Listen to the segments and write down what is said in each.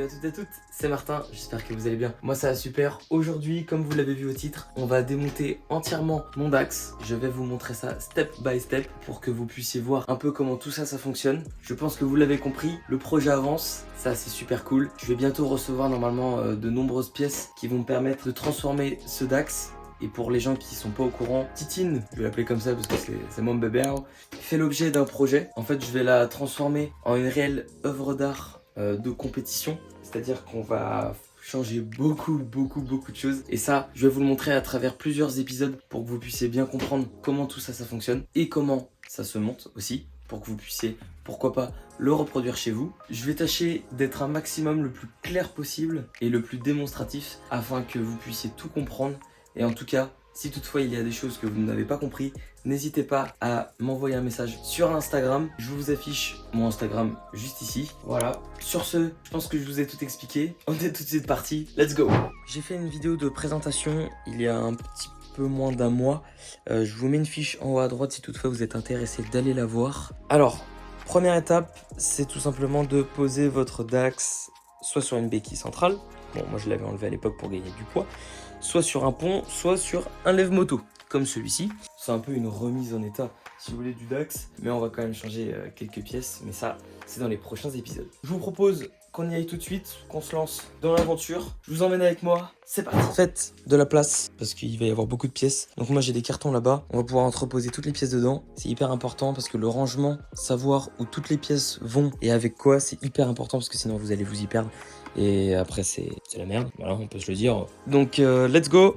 Salut à toutes et à toutes, c'est Martin, j'espère que vous allez bien. Moi ça va super. Aujourd'hui, comme vous l'avez vu au titre, on va démonter entièrement mon DAX. Je vais vous montrer ça step by step pour que vous puissiez voir un peu comment tout ça fonctionne. Je pense que vous l'avez compris, le projet avance, ça c'est super cool. Je vais bientôt recevoir normalement de nombreuses pièces qui vont me permettre de transformer ce DAX. Et pour les gens qui sont pas au courant, Titine, je vais l'appeler comme ça parce que c'est mon bébé, fait l'objet d'un projet. En fait, je vais la transformer en une réelle œuvre d'art de compétition. C'est-à-dire qu'on va changer beaucoup de choses. Et ça, je vais vous le montrer à travers plusieurs épisodes pour que vous puissiez bien comprendre comment tout ça fonctionne et comment ça se monte aussi, pour que vous puissiez, pourquoi pas, le reproduire chez vous. Je vais tâcher d'être un maximum le plus clair possible et le plus démonstratif afin que vous puissiez tout comprendre. Et en tout cas, si toutefois il y a des choses que vous n'avez pas compris, n'hésitez pas à m'envoyer un message sur Instagram. Je vous affiche mon Instagram juste ici. Voilà. Sur ce, je pense que je vous ai tout expliqué. On est tout de suite parti. Let's go. J'ai fait une vidéo de présentation il y a un petit peu moins d'un mois. Je vous mets une fiche en haut à droite si toutefois vous êtes intéressé d'aller la voir. Alors, première étape, c'est tout simplement de poser votre DAX soit sur une béquille centrale. Bon, moi je l'avais enlevé à l'époque pour gagner du poids. Soit sur un pont, soit sur un lève-moto, comme celui-ci. C'est un peu une remise en état, si vous voulez, du DAX. Mais on va quand même changer quelques pièces. Mais ça, c'est dans les prochains épisodes. Je vous propose qu'on y aille tout de suite, qu'on se lance dans l'aventure. Je vous emmène avec moi, c'est parti. Faites de la place, parce qu'il va y avoir beaucoup de pièces. Donc moi j'ai des cartons là-bas. On va pouvoir entreposer toutes les pièces dedans. C'est hyper important parce que le rangement, savoir où toutes les pièces vont et avec quoi, c'est hyper important parce que sinon vous allez vous y perdre. Et après c'est la merde, voilà, on peut se le dire. Donc let's go.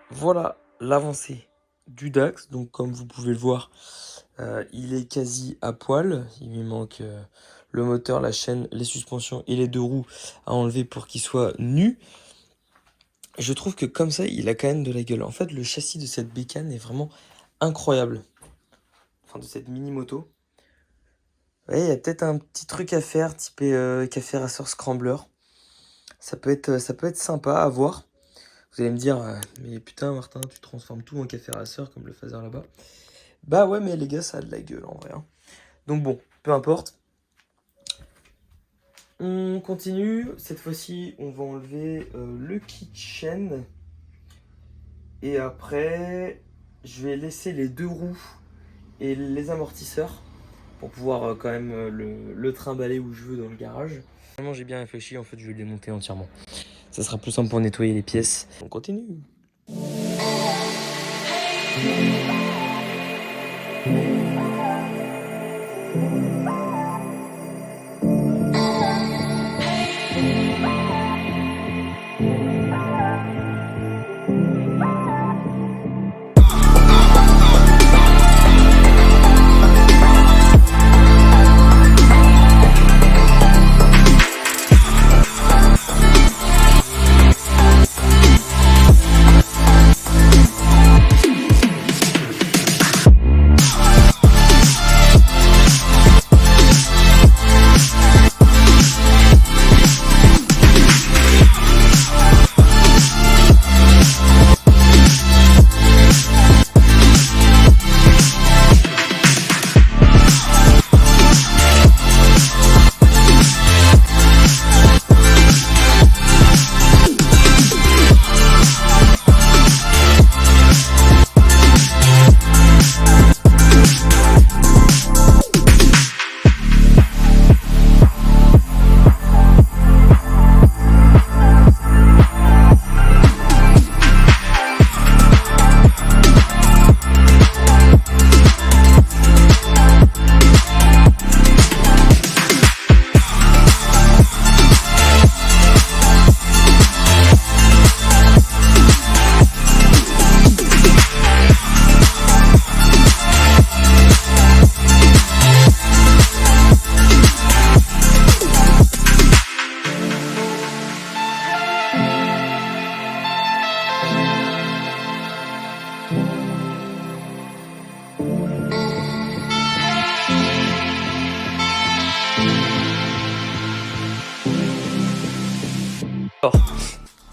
Voilà l'avancée du Dax. Donc comme vous pouvez le voir, il est quasi à poil. Il lui manque le moteur, la chaîne, les suspensions et les deux roues à enlever pour qu'il soit nu. Je trouve que comme ça, il a quand même de la gueule. En fait, le châssis de cette bécane est vraiment incroyable. Enfin, de cette mini-moto. Ouais, il y a peut-être un petit truc à faire, typé café racer scrambler. Ça peut être sympa à voir. Vous allez me dire, mais putain Martin, tu transformes tout en café racer comme le faisait là-bas. Bah ouais, mais les gars, ça a de la gueule en vrai. Hein. Donc bon, peu importe. On continue. Cette fois-ci, on va enlever le keychain. Et après, je vais laisser les deux roues et les amortisseurs pour pouvoir quand même le trimballer où je veux dans le garage. Vraiment, j'ai bien réfléchi. En fait, je vais le démonter entièrement. Ça sera plus simple pour nettoyer les pièces. On continue.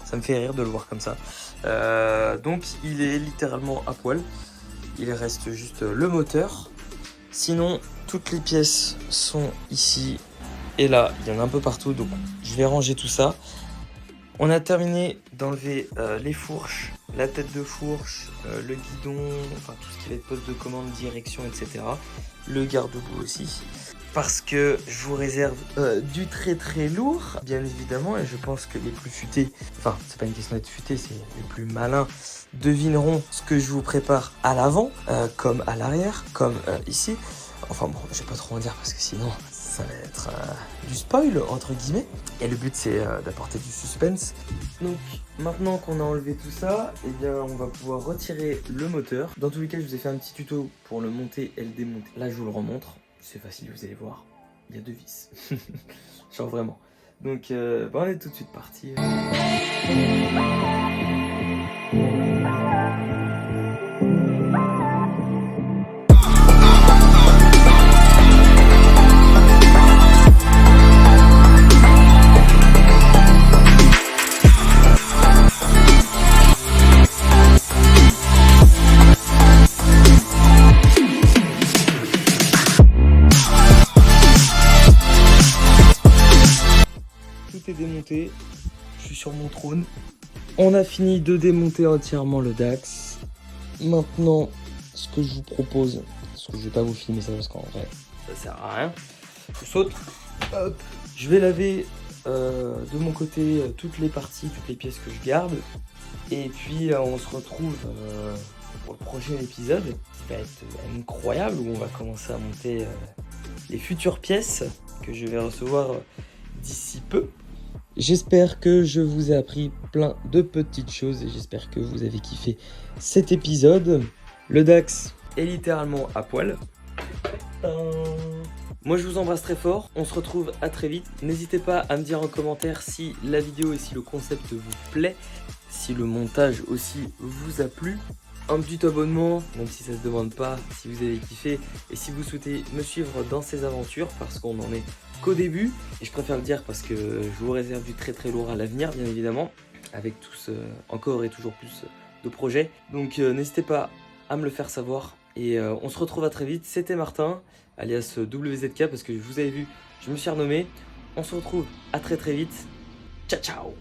Ça me fait rire de le voir comme ça. Donc il est littéralement à poil. Il reste juste le moteur. Sinon, toutes les pièces sont ici et là. Il y en a un peu partout. Donc je vais ranger tout ça. On a terminé d'enlever les fourches, la tête de fourche, le guidon, enfin tout ce qui va être poste de commande, direction, etc. Le garde-boue aussi. Parce que je vous réserve du très très lourd, bien évidemment, et je pense que les plus futés, enfin c'est pas une question d'être futé, c'est les plus malins, devineront ce que je vous prépare à l'avant, comme à l'arrière, comme ici. Enfin bon, je vais pas trop en dire parce que sinon ça va être du spoil entre guillemets. Et le but c'est d'apporter du suspense. Donc maintenant qu'on a enlevé tout ça, eh bien on va pouvoir retirer le moteur. Dans tous les cas, je vous ai fait un petit tuto pour le monter et le démonter. Là je vous le remontre. C'est facile, vous allez voir. Il y a 2 vis. Genre vraiment. Donc, on est tout de suite parti. Est démonté, je suis sur mon trône. On a fini de démonter entièrement le Dax. Maintenant, ce que je vous propose, parce que je vais pas vous filmer ça parce qu'en vrai, ça sert à rien. Je saute. Hop. Je vais laver de mon côté toutes les parties, toutes les pièces que je garde. Et puis on se retrouve pour le prochain épisode qui va être incroyable où on va commencer à monter les futures pièces que je vais recevoir d'ici peu. J'espère que je vous ai appris plein de petites choses et j'espère que vous avez kiffé cet épisode. Le Dax est littéralement à poil. Moi je vous embrasse très fort, on se retrouve à très vite. N'hésitez pas à me dire en commentaire si la vidéo et si le concept vous plaît, si le montage aussi vous a plu. Un petit abonnement, même si ça se demande pas, si vous avez kiffé et si vous souhaitez me suivre dans ces aventures parce qu'on en est qu'au début. Et je préfère le dire parce que je vous réserve du très très lourd à l'avenir bien évidemment, avec tous encore et toujours plus de projets. Donc n'hésitez pas à me le faire savoir et on se retrouve à très vite. C'était Martin, alias WZK parce que vous avez vu, je me suis renommé. On se retrouve à très très vite. Ciao ciao.